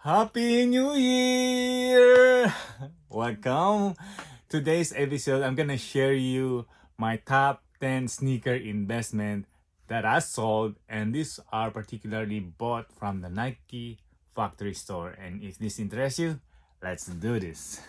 Happy New Year! Welcome. Today's episode, I'm gonna share you my top 10 sneaker investment that I sold, and these are particularly bought from the Nike factory store. And if this interests you, let's do this.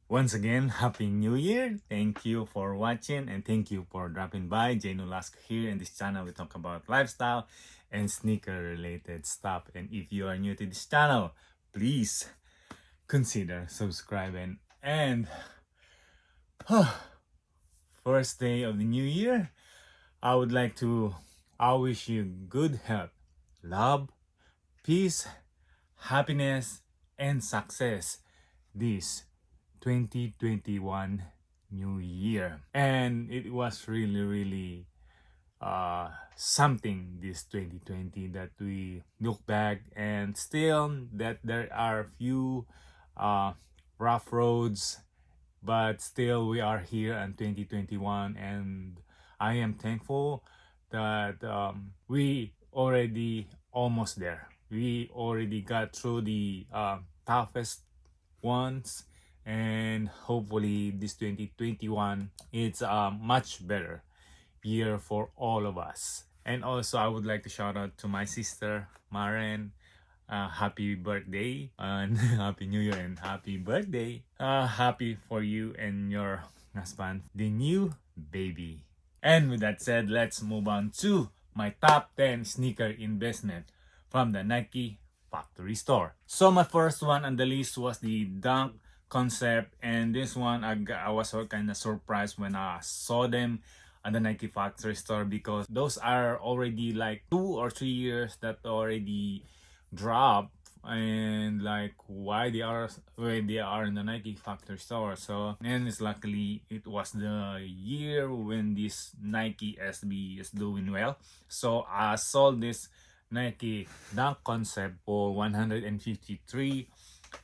Once again, Happy New Year! Thank you for watching and thank you for dropping by. Nolasco here. In this channel, we talk about lifestyle and sneaker related stuff. And if you are new to this channel, please consider subscribing. And first day of the new year, I would like to wish you good health, love, peace, happiness, and success this 2021 new year. And it was really something this 2020 that we look back, and still that there are few rough roads, but still we are here in 2021, and I am thankful that we already almost there. We already got through the toughest ones, and hopefully this 2021 it's a much better year for all of us. And also I would like to shout out to my sister Maren. Happy birthday and happy new year and happy birthday. Happy for you and your husband, the new baby. And with that said, let's move on to my top 10 sneaker investment from the Nike factory store. So my first one on the list was the Dunk concept, and this one I was kind of surprised when I saw them at the Nike factory store, because those are already like 2 or 3 years that already dropped, and like why they are in the Nike factory store. So, and it's luckily it was the year when this Nike SB is doing well, so I sold this Nike Dunk concept for $153.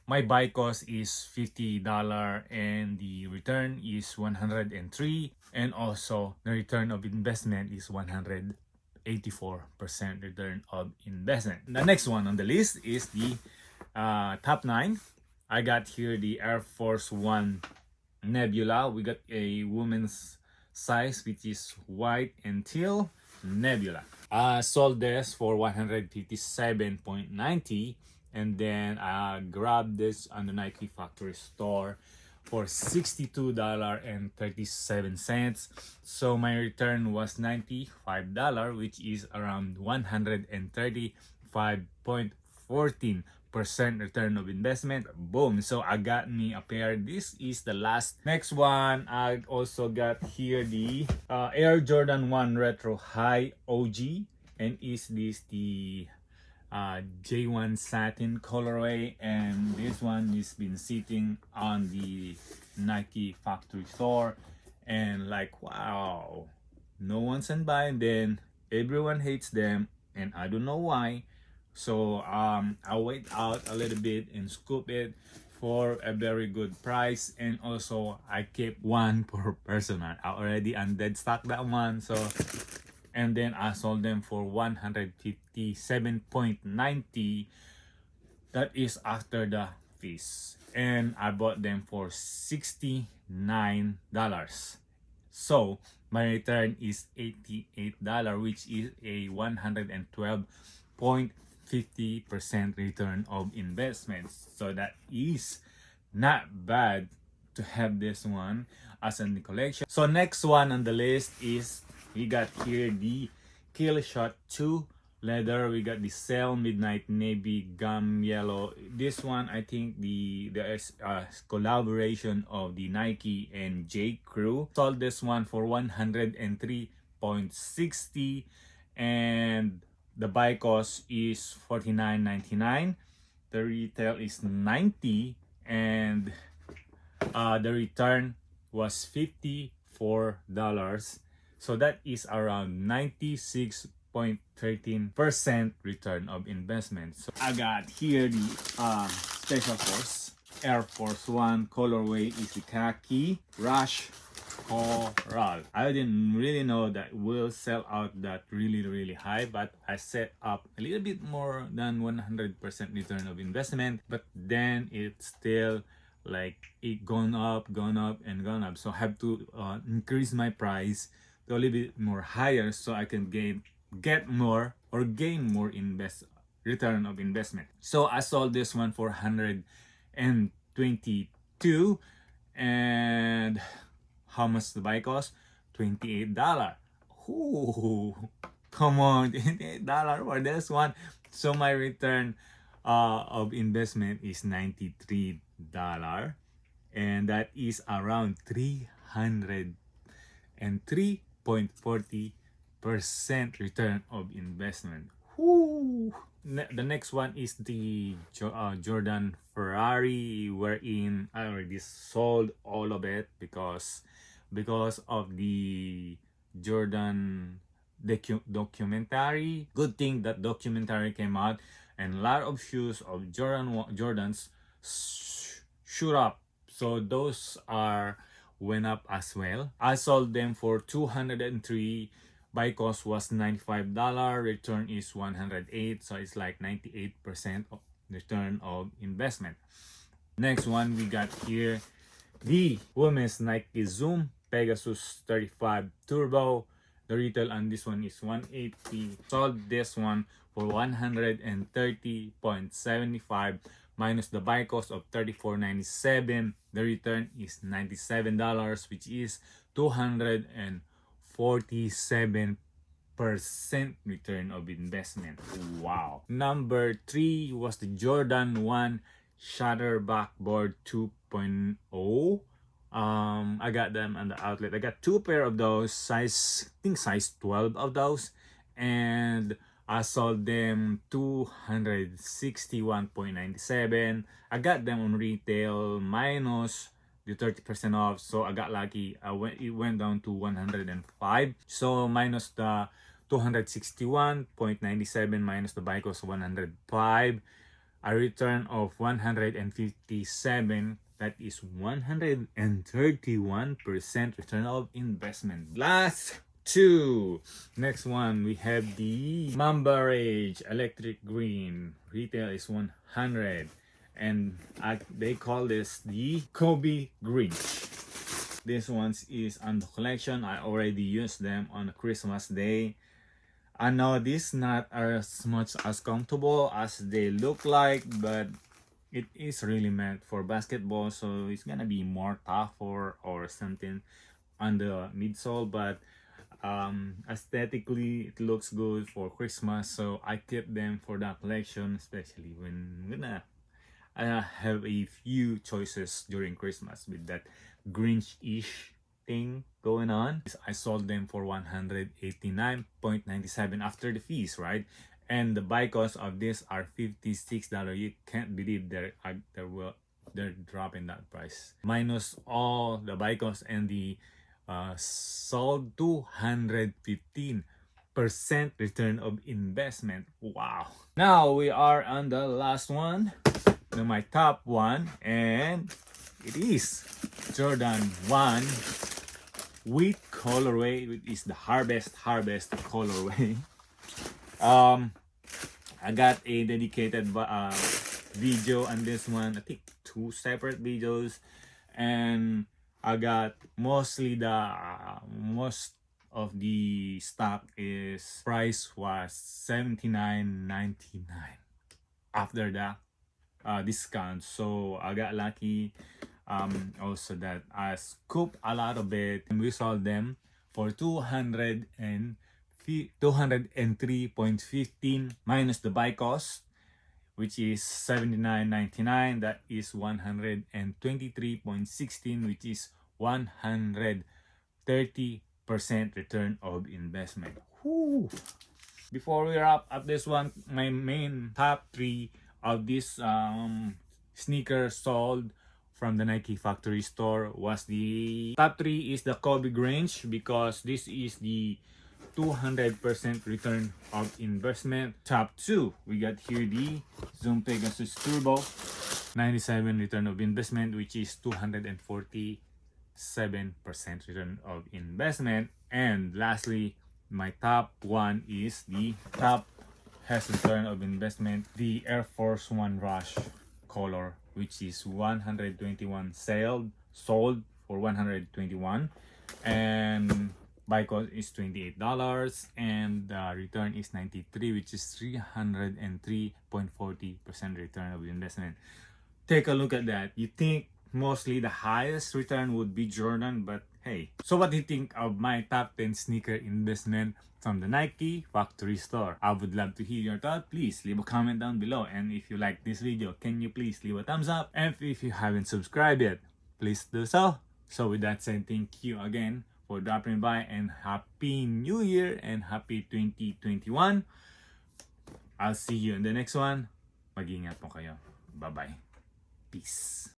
My buy cost is $50 and the return is $103, and also the return of investment is 184% return of investment. The next one on the list is the top 9. I got here the Air Force One Nebula. We got a women's size, which is white and teal Nebula. I sold this for $157.90, and then I grabbed this on the Nike factory store for $62.37. So my return was $95, which is around 135.14% return of investment. Boom. So I got me a pair. This is the last. Next one, I also got here the Air Jordan 1 Retro High OG, and is this the J1 satin colorway, and this one has been sitting on the Nike factory store, and like wow, no one's buying them, everyone hates them, and I don't know why. So I wait out a little bit and scoop it for a very good price, and also I kept one per personal. I already undead stock that one, so, and then I sold them for $157.90. That is after the fees, and I bought them for $69. So my return is $88, which is a 112.50% return of investments. So that is not bad to have this one as in the collection. So next one on the list is, we got here the Kill Shot 2 leather. We got the Resell Midnight Navy Gum Yellow. This one, I think there is a collaboration of the Nike and J. Crew. Sold this one for $103.60, and the buy cost is $49.99. The retail is $90, and the return was $54. So that is around 96.13% return of investment. So I got here the Special Force Air Force One colorway is the khaki Rush Coral. I didn't really know that will sell out that really high, but I set up a little bit more than 100% return of investment, but then it's still like it gone up and gone up, so I have to increase my price to a little bit more higher so I can get more or gain more return of investment. So I sold this one for 122, and how much the buy cost? $28. Ooh, come on, $28 for this one. So my return of investment is $93, and that is around 303.40% return of investment. Woo! The next one is the Jordan Ferrari, wherein I already sold all of it because of the Jordan documentary. Good thing that documentary came out, and a lot of shoes of Jordans shoot up. So those are went up as well. I sold them for 203. Buy cost was $95. Return is 108. So it's like 98% of return of investment. Next one we got here, the women's Nike Zoom Pegasus 35 Turbo. The retail on this one is 180. Sold this one for 130.75 minus the buy cost of $34.97. The return is $97, which is 247% return of investment. Wow. Number 3 was the Jordan 1 Shutter Backboard 2.0. I got them on the outlet. I got 2 pair of those, size 12 of those, and I sold them 261.97. I got them on retail minus the 30% off, so I got lucky. It went down to 105. So minus the 261.97 minus the buy cost 105, a return of 157. That is 131% return of investment. Last two. Next one, we have the Mamba Rage Electric Green. Retail is 100, and they call this the Kobe Grinch. This one is on the collection. I already used them on Christmas Day. I know this not as much as comfortable as they look like, but it is really meant for basketball, so it's gonna be more tougher or something on the midsole, but aesthetically it looks good for Christmas, so I keep them for that collection, especially when I'm gonna have a few choices during Christmas with that Grinch-ish thing going on. I sold them for 189.97 after the fees, right? And the buy cost of this are $56. You can't believe they're dropping that price. Minus all the buy cost and the sold 215% return of investment. Wow. Now we are on the last one, my top one, and it is Jordan 1 with colorway, which is the Harvest colorway. I got a dedicated video on this one. I think 2 separate videos, and I got mostly most of the stock is price was $79.99 after the discount. So I got lucky. Also that I scooped a lot of it, and we sold them for 203.15 minus the buy cost, which is $79.99. That is 123.16, which is 130% return of investment. Whew. Before we wrap up this one, my main top 3 of this sneakers sold from the Nike factory store was the top 3 is the Kobe range, because this is the 200% return of investment. Top 2, we got here the Zoom Pegasus Turbo 97 return of investment, which is 247% return of investment. And lastly, my top 1 is the top has return of investment, the Air Force One Rush color, which is 121 sold for 121, and buy cost is $28, and the return is 93, which is 303.40% return of investment. Take a look at that. You think mostly the highest return would be Jordan, but hey. So what do you think of my top 10 sneaker investment from the Nike factory store? I would love to hear your thoughts. Please leave a comment down below, and if you like this video, can you please leave a thumbs up? And if you haven't subscribed yet, please do so. So with that said, thank you again for dropping by, and Happy New Year and Happy 2021. I'll see you in the next one. Mag-ingat po kayo. Bye-bye. Peace.